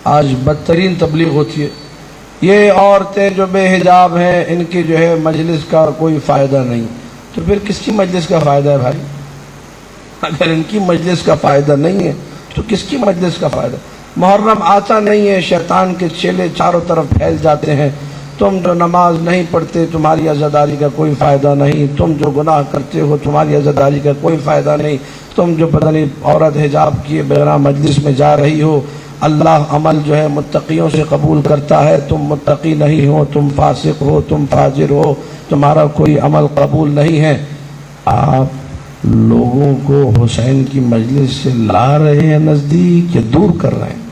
آج بدترین تبلیغ ہوتی ہے. یہ عورتیں جو بے حجاب ہیں ان کی جو ہے مجلس کا کوئی فائدہ نہیں. تو پھر کس کی مجلس کا فائدہ ہے بھائی؟ اگر ان کی مجلس کا فائدہ نہیں ہے تو کس کی مجلس کا فائدہ؟ محرم آتا نہیں ہے، شیطان کے چیلے چاروں طرف پھیل جاتے ہیں. تم جو نماز نہیں پڑھتے تمہاری عزاداری کا کوئی فائدہ نہیں، تم جو گناہ کرتے ہو تمہاری عزاداری کا کوئی فائدہ نہیں، تم جو پتہ نہیں عورت حجاب کیے بغیر مجلس میں جا رہی ہو، اللہ عمل جو ہے متقیوں سے قبول کرتا ہے، تم متقی نہیں ہو، تم فاسق ہو، تم فاجر ہو، تمہارا کوئی عمل قبول نہیں ہے. آپ لوگوں کو حسین کی مجلس سے لا رہے ہیں نزدیک یا دور کر رہے ہیں؟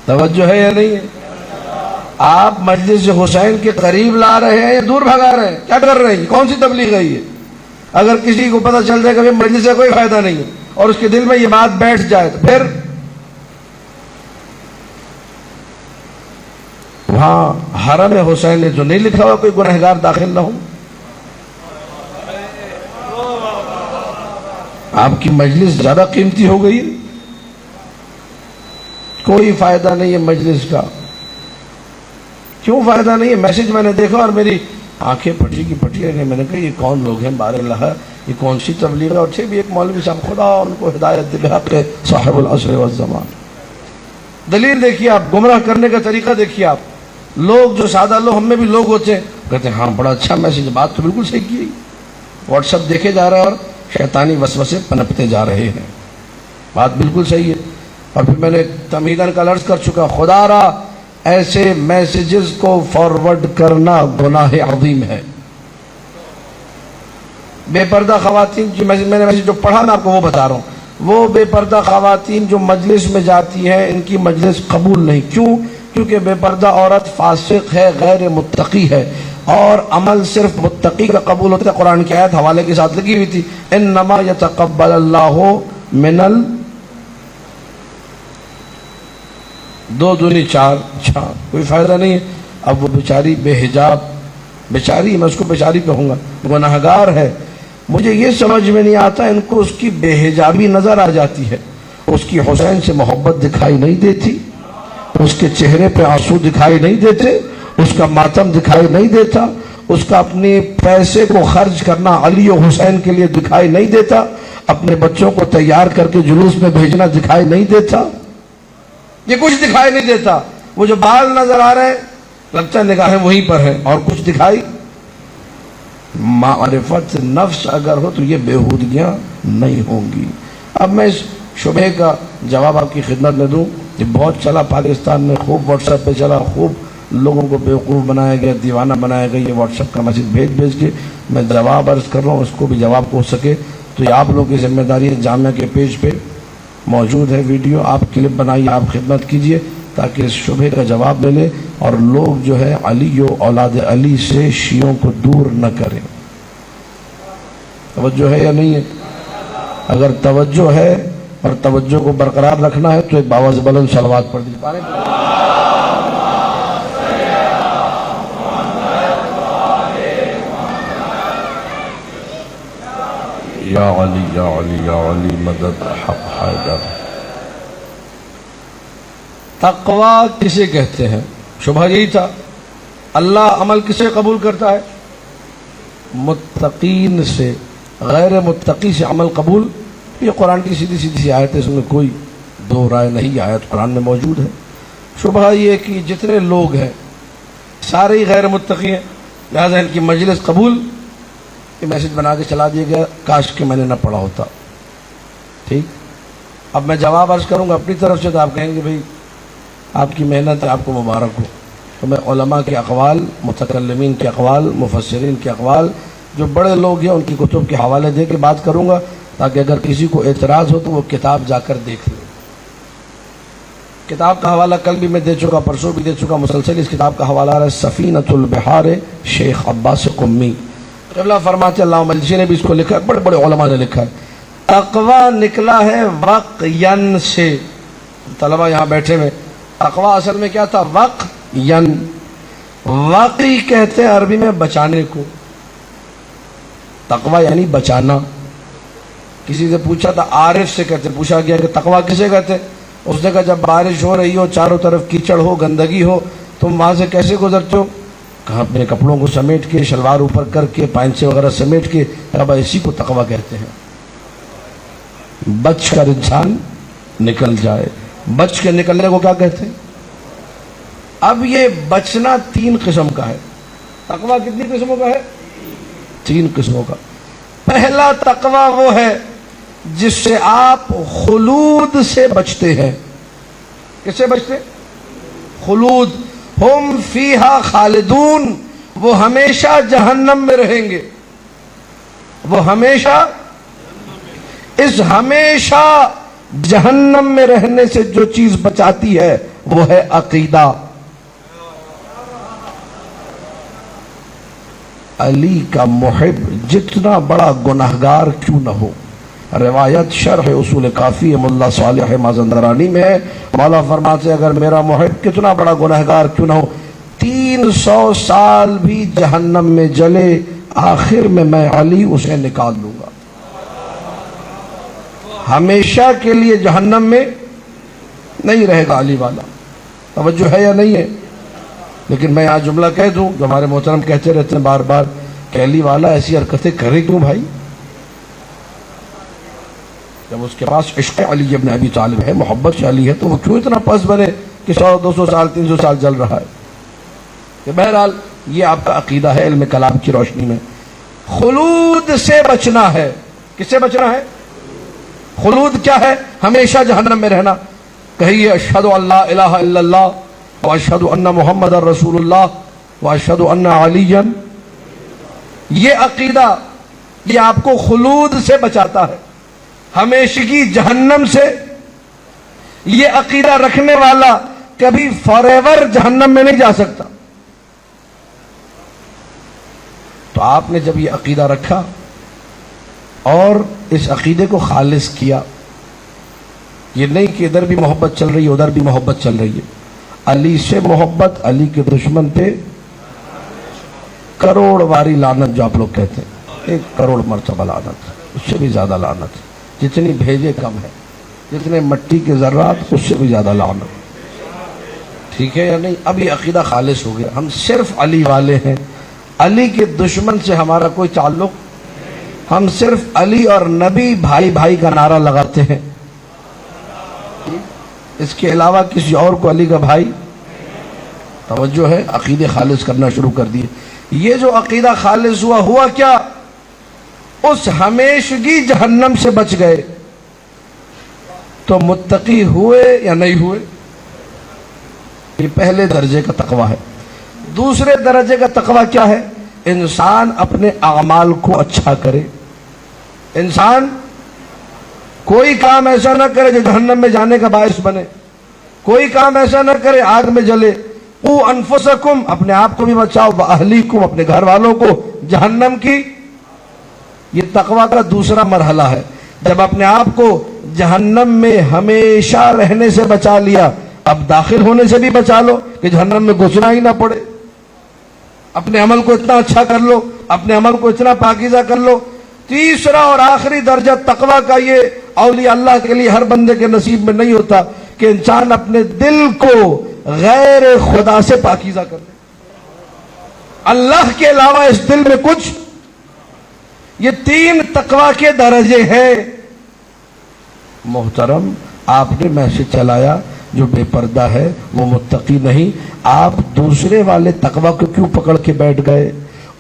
توجہ ہے یا نہیں ہے؟ آپ مجلس حسین کے قریب لا رہے ہیں یا دور بھگا رہے ہیں؟ کیا کر رہے ہیں؟ کون سی تبلیغ ہے یہ؟ اگر کسی کو پتہ چل جائے کہ مجلس سے کوئی فائدہ نہیں ہے اور اس کے دل میں یہ بات بیٹھ جائے تو پھر وہاں حرم حسین نے جو نہیں لکھا ہوا کوئی گنہگار داخل نہ ہو. آپ کی مجلس زیادہ قیمتی ہو گئی، کوئی فائدہ نہیں ہے مجلس کا. کیوں فائدہ نہیں ہے؟ میسج میں نے دیکھا اور میری آنکھیں پھٹی کی پھٹی رہ گئی. میں نے کہا یہ کون لوگ ہیں بار اللہ، یہ کون سی تبلیغ ہے؟ اور بھی ایک مولوی صاحب، خدا ان کو ہدایت دے، حق صاحب العصر والزمان. دلیل دیکھیے آپ، گمراہ کرنے کا طریقہ دیکھیے آپ. لوگ جو سادہ لوگ، ہم میں بھی لوگ ہوتے ہیں، کہتے ہیں ہاں بڑا اچھا میسج، بات تو بالکل صحیح کی. واٹس ایپ دیکھے جا رہا ہے اور شیطانی وسوسے پنپتے جا رہے ہیں. بات بالکل صحیح ہے. اور پھر میں نے تمہیداً کا عرض کر چکا، خدا را ایسے میسیجز کو فارورڈ کرنا گناہ عظیم ہے. بے پردہ خواتین جو میں نے میسیج جو پڑھا میں آپ کو وہ بتا رہا ہوں، وہ بے پردہ خواتین جو مجلس میں جاتی ہیں ان کی مجلس قبول نہیں. کیوں؟ کیونکہ بے پردہ عورت فاسق ہے، غیر متقی ہے، اور عمل صرف متقی کا قبول ہوتا ہے. قرآن کی آیت حوالے کے ساتھ لگی ہوئی تھی، انما یتقبل اللہ من دو دونی چار. اچھا کوئی فائدہ نہیں ہے. اب وہ بیچاری بے حجاب، بیچاری میں اس کو بیچاری کہوں گا، گناہگار ہے. مجھے یہ سمجھ میں نہیں آتا ان کو اس کی بے حجابی نظر آ جاتی ہے، اس کی حسین سے محبت دکھائی نہیں دیتی، اس کے چہرے پہ آنسو دکھائی نہیں دیتے، اس کا ماتم دکھائی نہیں دیتا، اس کا اپنے پیسے کو خرچ کرنا علی و حسین کے لیے دکھائی نہیں دیتا، اپنے بچوں کو تیار کر کے جلوس میں بھیجنا دکھائی نہیں دیتا. یہ کچھ دکھائی نہیں دیتا. وہ جو بال نظر آ رہے ہیں لگتا ہے نگاہیں وہیں پر ہیں، اور کچھ دکھائی. معرفت نفس اگر ہو تو یہ بےہودگیاں نہیں ہوں گی. اب میں اس شبہ کا جواب آپ کی خدمت میں دوں. یہ بہت چلا پاکستان میں، خوب واٹس ایپ پہ چلا، خوب لوگوں کو بیوقوف بنایا گیا، دیوانہ بنایا گیا. یہ واٹس ایپ کا میسج بھیج کے میں جواب عرض کر رہا ہوں، اس کو بھی جواب ہو سکے تو یہ آپ لوگوں کی ذمہ داری ہے. جامعہ کے پیج پہ موجود ہے ویڈیو، آپ کلپ بنائیے، آپ خدمت کیجئے تاکہ اس شبہ کا جواب ملے اور لوگ جو ہے علی و اولاد علی سے شیعوں کو دور نہ کریں. توجہ ہے یا نہیں ہے؟ اگر توجہ ہے اور توجہ کو برقرار رکھنا ہے تو ایک باواز بلند صلوات پڑھ دیجیے. یا علی یا علی یا علی مدد حق حیدر. تقوی کسے کہتے ہیں؟ شبہ یہی تھا. اللہ عمل کسے قبول کرتا ہے؟ متقین سے. غیر متقی سے عمل قبول. یہ قرآن کی سیدھی سیدھی آیت ہے، اس میں کوئی دو رائے نہیں. آیت قرآن میں موجود ہے. شبہ یہ کہ جتنے لوگ ہیں سارے ہی غیر متقی ہیں، لہذا ان کی مجلس قبول. یہ میسج بنا کے چلا دیا گیا، کاش کہ میں نے نہ پڑھا ہوتا. ٹھیک، اب میں جواب عرض کروں گا اپنی طرف سے تو آپ کہیں گے بھئی آپ کی محنت ہے، آپ کو مبارک ہو. تو میں علماء کے اقوال، متکلمین کے اقوال، مفسرین کے اقوال، جو بڑے لوگ ہیں ان کی کتب کے حوالے دے کے بات کروں گا تاکہ اگر کسی کو اعتراض ہو تو وہ کتاب جا کر دیکھ لے. کتاب کا حوالہ کل بھی میں دے چکا، پرسوں بھی دے چکا، مسلسل اس کتاب کا حوالہ رہا ہے. سفینۃ البحار شیخ عباس قمی قبلہ فرماتے، اللہ مجلسی نے بھی اس کو لکھا ہے، بڑے بڑے علماء نے لکھا ہے. تقوی نکلا ہے وقین سے. طلبہ یہاں بیٹھے میں، تقوی اصل میں کیا تھا؟ وقین. واقعی کہتے ہیں عربی میں بچانے کو. تقوی یعنی بچانا. کسی سے پوچھا تھا، عارف سے کہتے، پوچھا گیا کہ تقوی کسے کہتے؟ اس نے کہا جب بارش ہو رہی ہو، چاروں طرف کیچڑ ہو، گندگی ہو، تم وہاں سے کیسے گزرتے ہو؟ کہا اپنے کپڑوں کو سمیٹ کے، شلوار اوپر کر کے، پائنچے وغیرہ سمیٹ کے. اب اسی کو تقویٰ کہتے ہیں. بچ کر انسان نکل جائے. بچ کے نکلنے کو کیا کہتے ہیں؟ اب یہ بچنا 3 قسم کا ہے. تقویٰ کتنی قسموں کا ہے؟ 3 قسموں کا. پہلا تقویٰ وہ ہے جس سے آپ خلود سے بچتے ہیں. کس سے بچتے؟ خلود. ہم فیہا خالدون، وہ ہمیشہ جہنم میں رہیں گے. وہ ہمیشہ، اس ہمیشہ جہنم میں رہنے سے جو چیز بچاتی ہے وہ ہے عقیدہ. علی کا محب جتنا بڑا گناہگار کیوں نہ ہو، روایت شرح اصول کافی ملا صالح مازندرانی میں ہے، مولا فرماتے ہیں اگر میرا محب کتنا بڑا گناہگار کیوں نہ ہو، 300 سال بھی جہنم میں جلے، آخر میں علی اسے نکال لوں گا. ہمیشہ کے لیے جہنم میں نہیں رہے گا علی والا. توجہ ہے یا نہیں ہے؟ لیکن میں آج جملہ کہہ دوں جو ہمارے محترم کہتے رہتے ہیں بار بار کہ علی والا ایسی حرکتیں کرے کیوں بھائی؟ جب اس کے پاس عشق علی ابن ابی طالب ہے، محبت سے علی ہے، تو وہ کیوں اتنا پس بنے کہ 100 200 سال 300 سال جل رہا ہے؟ کہ بہرحال یہ آپ کا عقیدہ ہے علم کلام کی روشنی میں. خلود سے بچنا ہے. کس سے بچنا ہے؟ خلود کیا ہے؟ ہمیشہ جہنم میں رہنا. کہیے اشہد ان لا الہ الا اللہ واشہد ان محمد رسول اللہ واشہد ان علی. یہ عقیدہ یہ آپ کو خلود سے بچاتا ہے، ہمیشگی جہنم سے. یہ عقیدہ رکھنے والا کبھی فار ایور جہنم میں نہیں جا سکتا. تو آپ نے جب یہ عقیدہ رکھا اور اس عقیدے کو خالص کیا، یہ نہیں کہ ادھر بھی محبت چل رہی ہے ادھر بھی محبت چل رہی ہے. علی سے محبت، علی کے دشمن پہ کروڑ واری لعنت جو آپ لوگ کہتے ہیں، 1 کروڑ مرتبہ لعنت، اس سے بھی زیادہ لعنت. جتنی بھیجے کم ہے، جتنے مٹی کے ذرات اس سے بھی زیادہ لعنت. ٹھیک ہے یا نہیں؟ اب یہ عقیدہ خالص ہو گیا، ہم صرف علی والے ہیں. علی کے دشمن سے ہمارا کوئی تعلق، ہم صرف علی اور نبی بھائی بھائی کا نعرہ لگاتے ہیں. اس کے علاوہ کسی اور کو علی کا بھائی. توجہ ہے، عقیدے خالص کرنا شروع کر دیے. یہ جو عقیدہ خالص ہوا کیا؟ اس ہمیشگی جہنم سے بچ گئے. تو متقی ہوئے یا نہیں ہوئے؟ یہ پہلے درجے کا تقویٰ ہے. دوسرے درجے کا تقویٰ کیا ہے؟ انسان اپنے اعمال کو اچھا کرے. انسان کوئی کام ایسا نہ کرے جو جہنم میں جانے کا باعث بنے. کوئی کام ایسا نہ کرے آگ میں جلے. قو انفسکم، اپنے آپ کو بھی بچاؤ، واہلیکم، اپنے گھر والوں کو جہنم کی. یہ تقویٰ کا دوسرا مرحلہ ہے. جب اپنے آپ کو جہنم میں ہمیشہ رہنے سے بچا لیا، اب داخل ہونے سے بھی بچا لو کہ جہنم میں گھسنا ہی نہ پڑے. اپنے عمل کو اتنا اچھا کر لو، اپنے عمل کو اتنا پاکیزہ کر لو. تیسرا اور آخری درجہ تقویٰ کا یہ اولیاء اللہ کے لیے ہر بندے کے نصیب میں نہیں ہوتا کہ انسان اپنے دل کو غیر خدا سے پاکیزہ کر لے. اللہ کے علاوہ اس دل میں کچھ. یہ 3 تقویٰ کے درجے ہیں. محترم، آپ نے میسج چلایا جو بے پردہ ہے وہ متقی نہیں. آپ دوسرے والے تقویٰ کو کیوں پکڑ کے بیٹھ گئے؟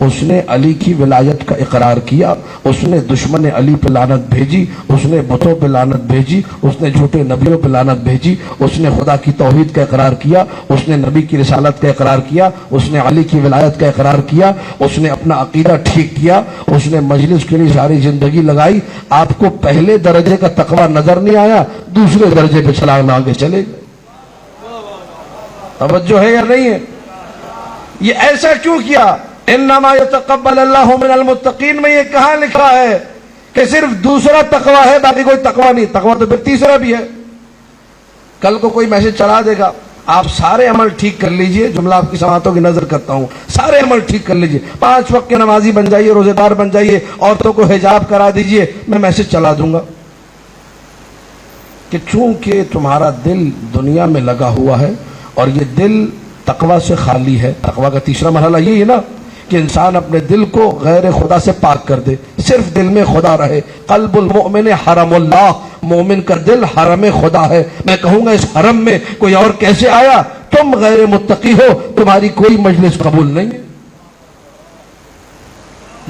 اس نے علی کی ولایت کا اقرار کیا، اس نے دشمن علی پہ لعنت بھیجی، اس نے بتوں پہ لعنت بھیجی، اس نے جھوٹے نبیوں پہ لعنت بھیجی، اس نے خدا کی توحید کا اقرار کیا، اس نے نبی کی رسالت کا اقرار کیا، اس نے علی کی ولایت کا اقرار کیا، اس نے اپنا عقیدہ ٹھیک کیا، اس نے مجلس کے لیے ساری زندگی لگائی. آپ کو پہلے درجے کا تقویٰ نظر نہیں آیا، دوسرے درجے پہ چھلانگ آگے چلے گئے. توجہ ہے یا نہیں ہے؟ یہ ایسا کیوں کیا؟ انما یتقبل اللہ من المتقین میں یہ کہاں لکھا ہے کہ صرف دوسرا تقویٰ ہے باقی کوئی تقویٰ نہیں؟ تقویٰ تو پھر تیسرا بھی ہے. کل کو کوئی میسج چلا دے گا، آپ سارے عمل ٹھیک کر لیجئے، جملہ آپ کی سماعتوں کی نظر کرتا ہوں، سارے عمل ٹھیک کر لیجئے، 5 وقت کے نمازی بن جائیے، روزے دار بن جائیے، عورتوں کو حجاب کرا دیجئے، میں میسج چلا دوں گا. کہ چونکہ تمہارا دل دنیا میں لگا ہوا ہے اور یہ دل تقوی سے خالی ہے. تقوی کا تیسرا مرحلہ یہی ہے نا کہ انسان اپنے دل کو غیر خدا سے پاک کر دے, صرف دل میں خدا رہے. قلب المؤمن حرم اللہ, مومن کا دل حرم خدا ہے. میں کہوں گا اس حرم میں کوئی اور کیسے آیا؟ تم غیر متقی ہو, تمہاری کوئی مجلس قبول نہیں ہے.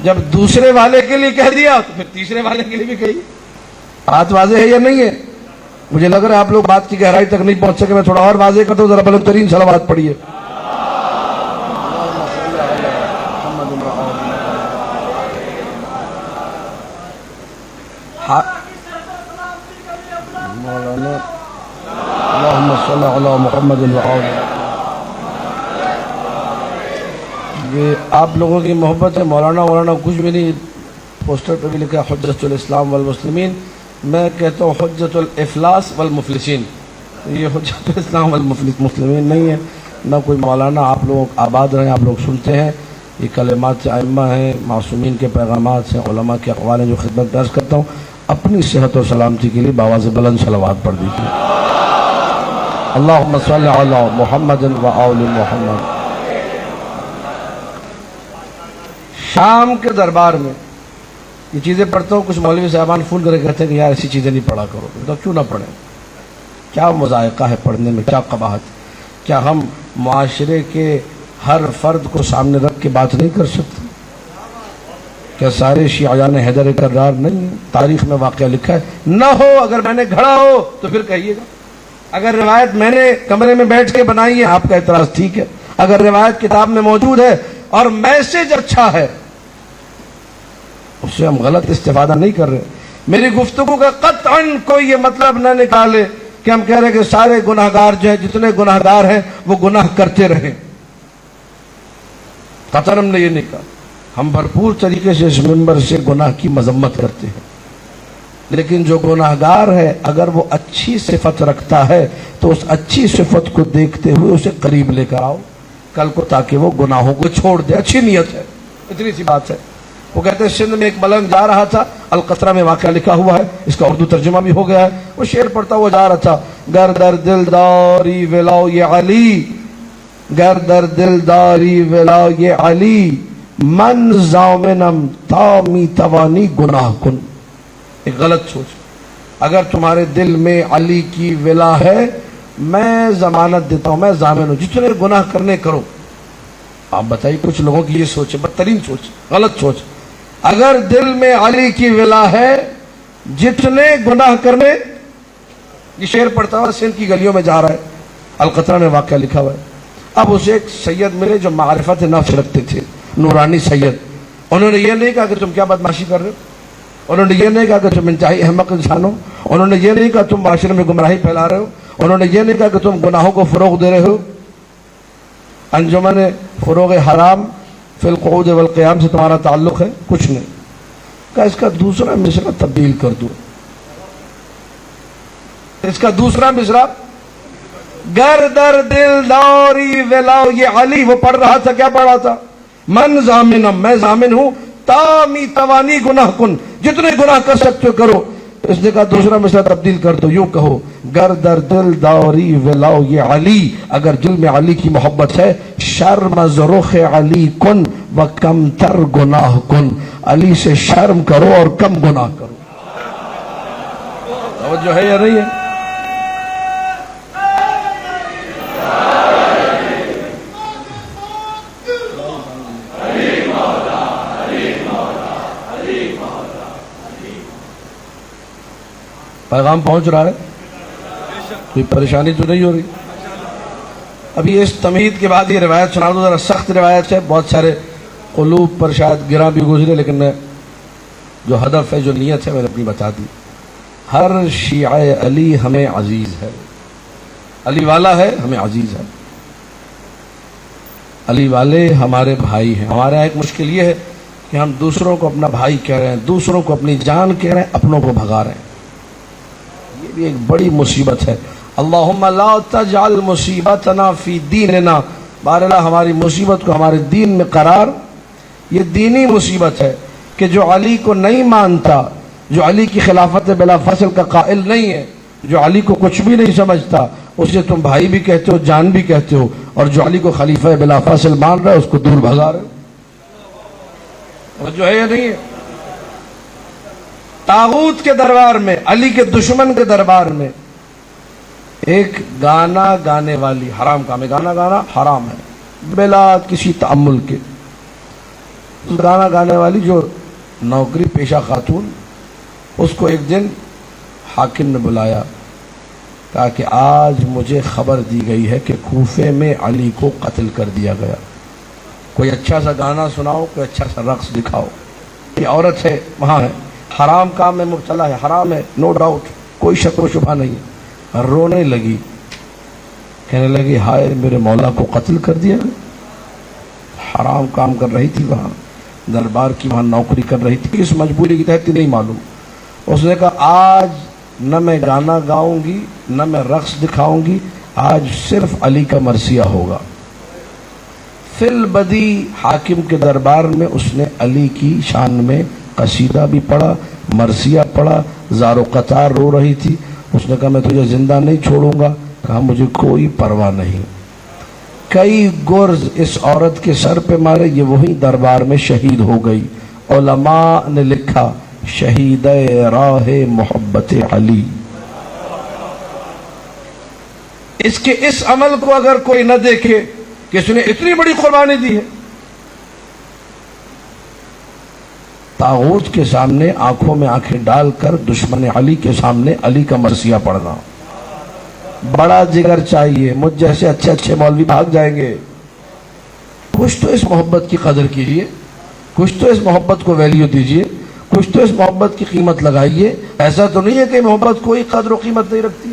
جب دوسرے والے کے لیے کہہ دیا تو پھر تیسرے والے کے لیے بھی کہیے. بات واضح ہے یا نہیں ہے؟ مجھے لگ رہا ہے آپ لوگ بات کی گہرائی تک نہیں پہنچ سکے. میں تھوڑا اور واضح کرتا ہوں, ذرا بلند ترین صلوات پڑھیے. مولانا اللہم صلی علی محمد وآلہ. یہ آپ لوگوں کی محبت ہے. مولانا کچھ بھی نہیں, پوسٹر پہ بھی لکھا ہے حجت الاسلام والمسلمین. میں کہتا ہوں حجت الافلاس والمفلسین. یہ حجت الاسلام والمسلمین نہیں ہے, نہ کوئی مولانا. آپ لوگ آباد رہیں, آپ لوگ سنتے ہیں. یہ کلمات سے ائمہ ہیں, معصومین کے پیغامات سے, علماء کے اقوال ہیں جو خدمت درج کرتا ہوں. اپنی صحت و سلامتی کے لیے باواز بلند صلوات پڑھ دیجیے. اللہم صلی علی محمد وآل محمد. شام کے دربار میں یہ چیزیں پڑھتا ہوں, کچھ مولوی صاحبان فون کر کے کہتے ہیں کہ یار ایسی چیزیں نہیں پڑھا کرو. تو کیوں نہ پڑھیں؟ کیا مذائقہ ہے پڑھنے میں, کیا قباحت. کیا ہم معاشرے کے ہر فرد کو سامنے رکھ کے بات نہیں کر سکتے؟ کیا سارے شیعیان حیدر کرار نہیں ہیں؟ تاریخ میں واقعہ لکھا ہے. نہ ہو, اگر میں نے گھڑا ہو تو پھر کہیے گا. اگر روایت میں نے کمرے میں بیٹھ کے بنائی ہے, آپ کا اعتراض ٹھیک ہے. اگر روایت کتاب میں موجود ہے اور میسج اچھا ہے, اس سے ہم غلط استفادہ نہیں کر رہے. میری گفتگو کا قطعاً کوئی یہ مطلب نہ نکالے کہ ہم کہہ رہے ہیں کہ سارے گناہگار جو ہیں, جتنے گناہگار ہیں وہ گناہ کرتے رہیں. قطعاً ہم نے یہ نہیں کہا. ہم بھرپور طریقے سے اس منبر سے گناہ کی مذمت کرتے ہیں, لیکن جو گناہگار ہے اگر وہ اچھی صفت رکھتا ہے تو اس اچھی صفت کو دیکھتے ہوئے اسے قریب لے کر آؤ کل کو, تاکہ وہ گناہوں کو چھوڑ دے. اچھی نیت ہے, اتنی سی بات ہے. وہ کہتے ہیں سندھ میں ایک ملنگ جا رہا تھا, القطرہ میں واقعہ لکھا ہوا ہے, اس کا اردو ترجمہ بھی ہو گیا ہے. وہ شعر پڑھتا ہوا جا رہا تھا, گر در دلداری ولاو یہ علی, گر در دلداری ولاو یہ علی, من زامنم تامی توانی گناہ کن. ایک غلط سوچ. اگر تمہارے دل میں علی کی ولا ہے, میں ضمانت دیتا ہوں, میں ضامن ہوں, جتنے گناہ کرنے کرو. آپ بتائیے, کچھ لوگوں کی یہ سوچ ہے, بدترین سوچ, غلط سوچ. اگر دل میں علی کی ولا ہے, جتنے گناہ کرنے. یہ شعر پڑھتا ہوا سندھ کی گلیوں میں جا رہا ہے, القطرہ نے واقعہ لکھا ہوا ہے. اب اسے ایک سید ملے جو معرفت نفس رکھتے تھے, نورانی سید. انہوں نے یہ نہیں کہا کہ تم کیا بدماشی کر رہے ہو, انہوں نے یہ نہیں کہا کہ تم انتہائی احمق انسان ہو, انہوں نے یہ نہیں کہا تم معاشرے میں گمراہی پھیلا رہے ہو, انہوں نے یہ نہیں کہا کہ تم گناہوں کو فروغ دے رہے ہو. انجمن فروغ حرام فی القعود والقیام سے تمہارا تعلق ہے؟ کچھ نہیں. کہا اس کا دوسرا مصرع تبدیل کر دو. اس کا دوسرا مصرع, گر در دل داری ولاو یہ علی. وہ پڑھ رہا تھا, کیا پڑھ رہا تھا؟ من ضامنم, میں ضامن ہوں, تامی توانی گناہ کن, جتنے گناہ کر سکتے ہو کرو. اس نے کہا دوسرا مصرع تبدیل کر دو, یوں کہو, گر در دل داری ولاو یہ علی. اگر دل میں علی کی محبت ہے, شرم ز علی کن و کم تر گناہ کن. علی سے شرم کرو اور کم گناہ کرو. توجہ ہے یا نہیں ہے؟ پیغام پہنچ رہا ہے؟ کوئی پریشانی تو نہیں ہو رہی؟ ابھی اس تمہید کے بعد یہ روایت سنا دو, ذرا سخت روایت ہے, بہت سارے قلوب پر شاید گراں بھی گزرے, لیکن میں جو ہدف ہے, جو نیت ہے, میں نے اپنی بتا دی. ہر شیعہ علی ہمیں عزیز ہے, علی والا ہے ہمیں عزیز ہے, علی والے ہمارے بھائی ہیں. ہمارے یہاں ایک مشکل یہ ہے کہ ہم دوسروں کو اپنا بھائی کہہ رہے ہیں, دوسروں کو اپنی جان کہہ رہے ہیں, اپنوں کو بھگا رہے ہیں. یہ بھی ایک بڑی مصیبت ہے. اللہم لا تجعل مصیبتنا فی دیننا. بہرحال ہماری مصیبت کو ہمارے دین میں قرار. یہ دینی مصیبت ہے کہ جو علی کو نہیں مانتا, جو علی کی خلافت بلا فصل کا قائل نہیں ہے, جو علی کو کچھ بھی نہیں سمجھتا اسے تم بھائی بھی کہتے ہو، جان بھی کہتے ہو، اور جو علی کو خلیفہ بلا فاصل مان رہا ہے اس کو دور بھگا رہے ہو۔ جو ہے یا نہیں ہے؟ طاغوت کے دربار میں، علی کے دشمن کے دربار میں ایک گانا گانے والی، حرام کام ہے، گانا گانا حرام ہے بلا کسی تأمل کے، گانا گانے والی جو نوکری پیشہ خاتون، اس کو ایک دن حاکم نے بلایا، کہا کہ آج مجھے خبر دی گئی ہے کہ کوفے میں علی کو قتل کر دیا گیا، کوئی اچھا سا گانا سناؤ، کوئی اچھا سا رقص دکھاؤ۔ یہ عورت ہے وہاں ہے، حرام کام میں مبتلا ہے، حرام ہے، نو ڈاؤٹ، کوئی شک و شبہ نہیں ہے۔ رونے لگی، کہنے لگی ہائے میرے مولا کو قتل کر دیا گیا، حرام کام کر رہی تھی، وہاں دربار کی وہاں نوکری کر رہی تھی، اس مجبوری کی تحت نہیں معلوم۔ اس نے کہا آج نہ میں گانا گاؤں گی نہ میں رقص دکھاؤں گی، آج صرف علی کا مرثیہ ہوگا۔ فی البدی حاکم کے دربار میں اس نے علی کی شان میں قصیدہ بھی پڑھا، مرثیہ پڑھا، زار و قطار رو رہی تھی۔ اس نے کہا میں تجھے زندہ نہیں چھوڑوں گا، کہا مجھے کوئی پرواہ نہیں۔ کئی گرز اس عورت کے سر پہ مارے، یہ وہی دربار میں شہید ہو گئی۔ علماء نے لکھا شہید راہ محبت علی۔ اس کے اس عمل کو اگر کوئی نہ دیکھے کہ اس نے اتنی بڑی قربانی دی ہے، طاغوت کے سامنے آنکھوں میں آنکھیں ڈال کر دشمن علی کے سامنے علی کا مرثیہ پڑھنا، بڑا جگر چاہیے۔ مجھ جیسے اچھے اچھے مولوی بھاگ جائیں گے۔ کچھ تو اس محبت کی قدر کیجئے، کچھ تو اس محبت کو ویلیو دیجئے، کچھ تو اس محبت کی قیمت لگائیے۔ ایسا تو نہیں ہے کہ محبت کوئی قدر و قیمت نہیں رکھتی۔